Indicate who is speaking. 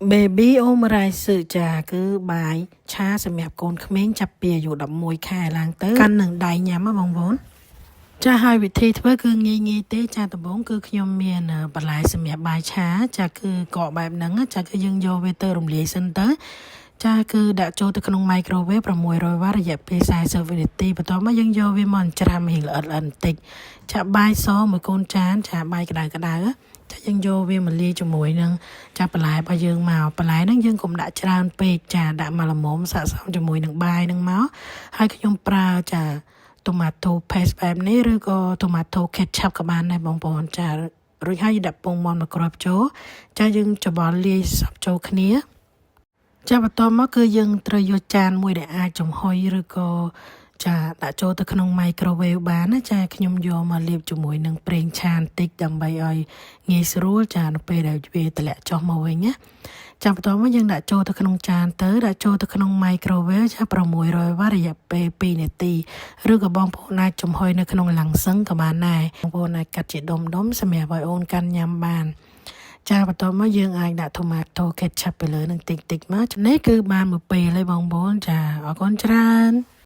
Speaker 1: Baby Omurice ចាគឺបាយឆាសម្រាប់កូនក្មេងចាប់ពីអាយុ11ខែឡើងទៅកាន់នឹងដៃញ៉ាំបងប្អូនចាហើយវិធីធ្វើគឺងាយទេចាដំបូងគឺខ្ញុំមានបន្លែសម្រាប់បាយឆាចាគឺកកបែបហ្នឹងចាគឺយើងយកវាទៅរំលាយសិនទៅចាគឺដាក់ចូលទៅក្នុង microwave 600 វ៉ាត់រយៈពេល40វិនាទីបន្ទាប់មកយើងយកវាមកច្រាំរៀងល្អិតបន្តិចចាបាយសមួយកូនចានចាបាយក្តៅចាយើងយកវាមកលាយជាមួយនឹងចាបន្លែរបស់យើងមកបន្លែហ្នឹងយើងកុំដាក់ច្រើនពេកចាដាក់មកល្មមស័ក្តិសមជាមួយនឹងបាយហ្នឹងមកហើយខ្ញុំប្រើចា tomato paste បែបនេះឬក៏ tomato ketchup ក៏បានដែរបងប្អូនចារួចហើយដាក់ពងមាន់មកគ្រាប់ចូលចាយើងច្របល់លាយសព្វចូលគ្នាចាបន្ទាប់មកគឺយើងត្រូវយកចានមួយដែលអាចចំហុយឬក៏ចាដាក់ចូលទៅក្នុង microwave បានណាចាខ្ញុំយកមកលាបជាមួយនឹងប្រេងឆាបន្តិចដើម្បីឲ្យងាយស្រួលចានៅពេលដែលវាតម្លាក់ចុះមកវិញណាចាំបន្ទាប់មកយើងដាក់ចូលទៅក្នុងចានទៅដាក់ចូលទៅក្នុង microwave ចា600 វ៉ាត់រយៈពេល2នាទីឬក៏បងប្អូនអាចចំហុយនៅក្នុងឡាំងសឹងក៏បានដែរបងប្អូនអាចកាត់ជាដុំសម្រាប់ឲ្យអូនកាន់ញ៉ាំបានចាបន្ទាប់មកយើងអាចដាក់ tomato ketchup ទៅលើនឹងតិចមកចំណេះគឺបានមួយពេលហើយបងប្អូនចាអរគុណច្រើន